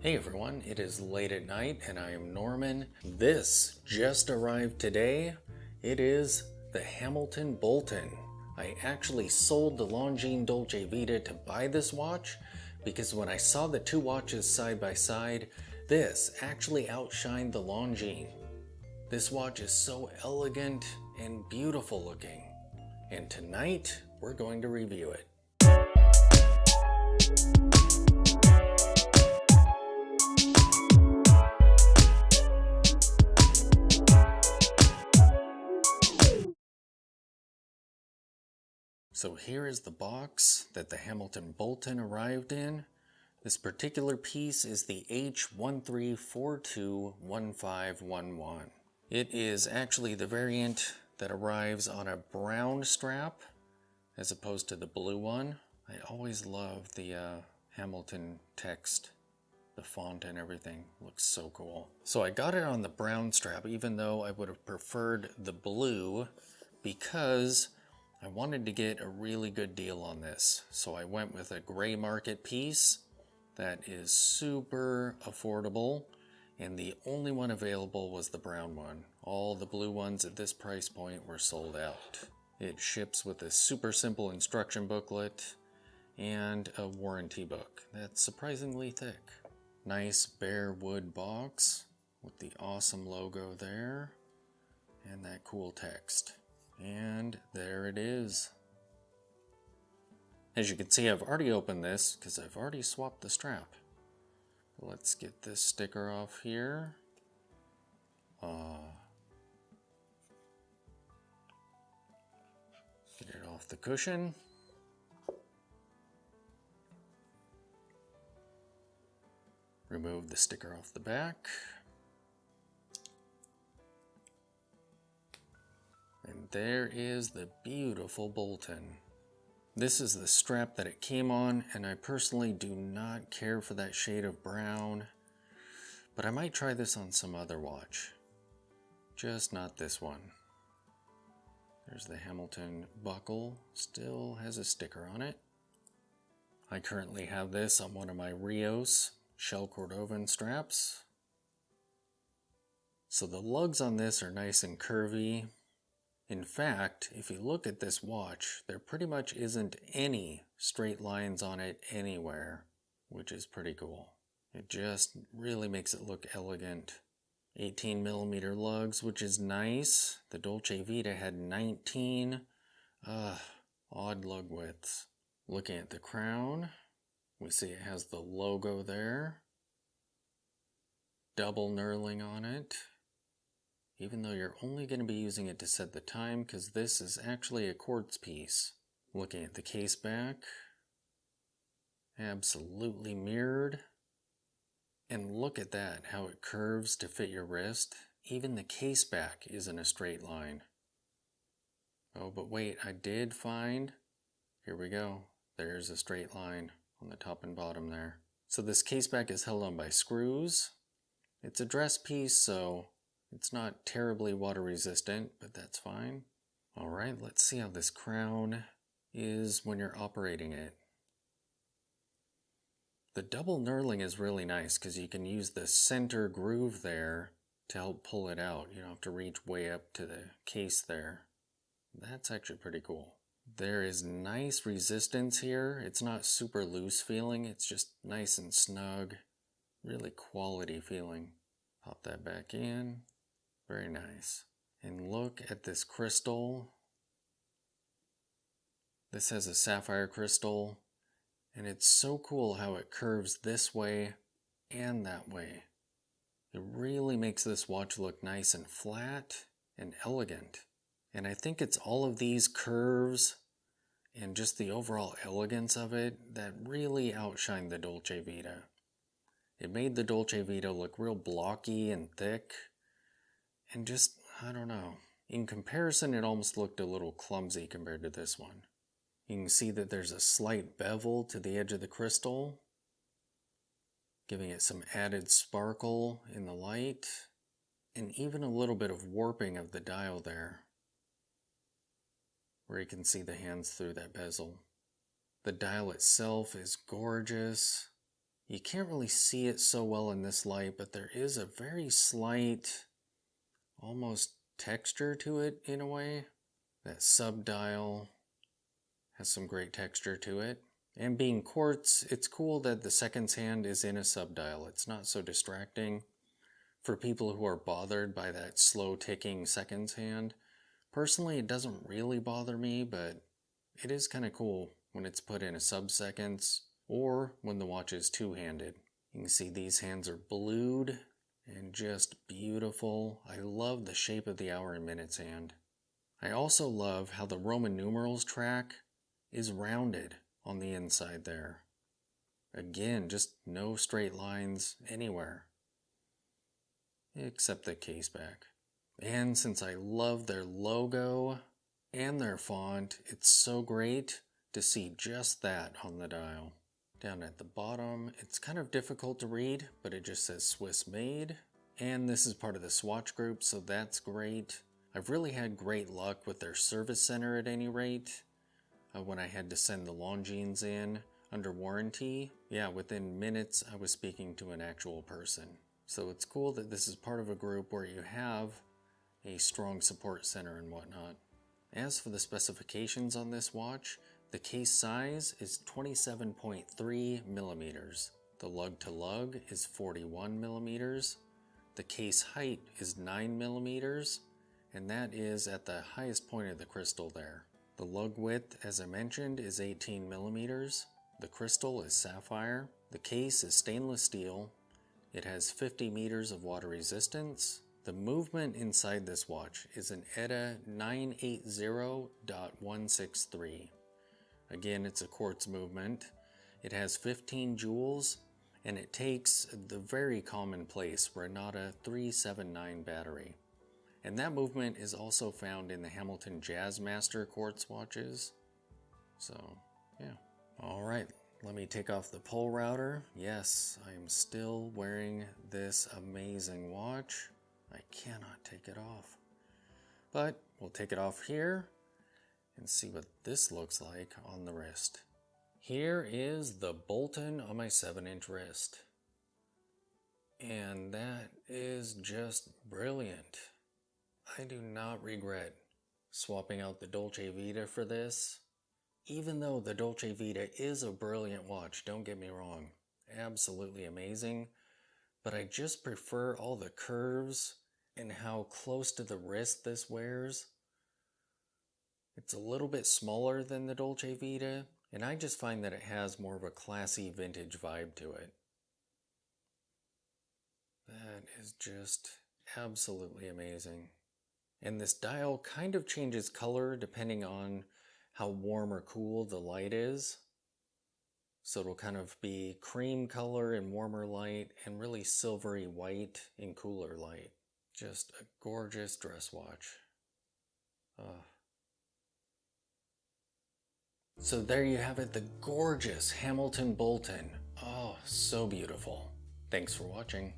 Hey everyone, it is late at night and I am Norman. This just arrived today. It is the Hamilton Boulton. I actually sold the Longines Dolce Vita to buy this watch because when I saw the two watches side by side, this actually outshined the Longines. This watch is so elegant and beautiful looking. And tonight, we're going to review it. So here is the box that the Hamilton Boulton arrived in. This particular piece is the H13421511. It is actually the variant that arrives on a brown strap as opposed to the blue one. I always love the Hamilton text. The font and everything looks so cool. So I got it on the brown strap even though I would have preferred the blue because I wanted to get a really good deal on this. So I went with a gray market piece that is super affordable, and the only one available was the brown one. All the blue ones at this price point were sold out. It ships with a super simple instruction booklet and a warranty book that's surprisingly thick. Nice bare wood box with the awesome logo there and that cool text. And there it is. As you can see, I've already opened this because I've already swapped the strap. Let's get this sticker off here. Get it off the cushion. Remove the sticker off the back. And there is the beautiful Boulton. This is the strap that it came on, and I personally do not care for that shade of brown, but I might try this on some other watch. Just not this one. There's the Hamilton buckle, still has a sticker on it. I currently have this on one of my Rios shell Cordovan straps. So the lugs on this are nice and curvy. In fact, if you look at this watch, there pretty much isn't any straight lines on it anywhere, which is pretty cool. It just really makes it look elegant. 18mm lugs, which is nice. The Dolce Vita had 19. Odd lug widths. Looking at the crown, we see it has the logo there. Double knurling on it. Even though you're only going to be using it to set the time because this is actually a quartz piece. Looking at the case back, absolutely mirrored. And look at that, how it curves to fit your wrist. Even the case back is in a straight line. Oh, but wait, I did find, here we go, there's a straight line on the top and bottom there. So this case back is held on by screws. It's a dress piece, so it's not terribly water resistant, but that's fine. All right, let's see how this crown is when you're operating it. The double knurling is really nice because you can use the center groove there to help pull it out. You don't have to reach way up to the case there. That's actually pretty cool. There is nice resistance here. It's not super loose feeling. It's just nice and snug. Really quality feeling. Pop that back in. Very nice. And look at this crystal. This has a sapphire crystal, and it's so cool how it curves this way and that way. It really makes this watch look nice and flat and elegant. And I think it's all of these curves and just the overall elegance of it that really outshine the Dolce Vita. It made the Dolce Vita look real blocky and thick. And just, I don't know. In comparison, it almost looked a little clumsy compared to this one. You can see that there's a slight bevel to the edge of the crystal, giving it some added sparkle in the light, and even a little bit of warping of the dial there, where you can see the hands through that bezel. The dial itself is gorgeous. You can't really see it so well in this light, but there is a very slight, almost texture to it in a way. That sub-dial has some great texture to it. And being quartz, it's cool that the seconds hand is in a sub-dial. It's not so distracting. For people who are bothered by that slow ticking seconds hand, personally it doesn't really bother me, but it is kind of cool when it's put in a sub-seconds or when the watch is two-handed. You can see these hands are blued and just beautiful. I love the shape of the hour and minutes hand. I also love how the Roman numerals track is rounded on the inside there. Again, just no straight lines anywhere, except the case back. And since I love their logo and their font, it's so great to see just that on the dial. Down at the bottom, it's kind of difficult to read, but it just says Swiss made. And this is part of the Swatch group, so that's great. I've really had great luck with their service center at any rate. When I had to send the Longines in under warranty, yeah, within minutes I was speaking to an actual person. So it's cool that this is part of a group where you have a strong support center and whatnot. As for the specifications on this watch, the case size is 27.3 millimeters. The lug to lug is 41 millimeters. The case height is 9 millimeters, and that is at the highest point of the crystal there. The lug width, as I mentioned, is 18 millimeters. The crystal is sapphire. The case is stainless steel. It has 50 meters of water resistance. The movement inside this watch is an ETA 980.163. Again, it's a quartz movement. It has 15 joules, and it takes the very commonplace Renata 379 battery. And that movement is also found in the Hamilton Jazzmaster quartz watches. So, yeah. Alright, let me take off the pull router. Yes, I am still wearing this amazing watch. I cannot take it off. But we'll take it off here and see what this looks like on the wrist. Here is the Boulton on my 7-inch wrist. And that is just brilliant. I do not regret swapping out the Dolce Vita for this. Even though the Dolce Vita is a brilliant watch, don't get me wrong, absolutely amazing, but I just prefer all the curves and how close to the wrist this wears. It's a little bit smaller than the Dolce Vita, and I just find that it has more of a classy vintage vibe to it. That is just absolutely amazing. And this dial kind of changes color depending on how warm or cool the light is. So it'll kind of be cream color in warmer light and really silvery white in cooler light. Just a gorgeous dress watch. So there you have it, the gorgeous Hamilton Boulton. Oh, so beautiful. Thanks for watching.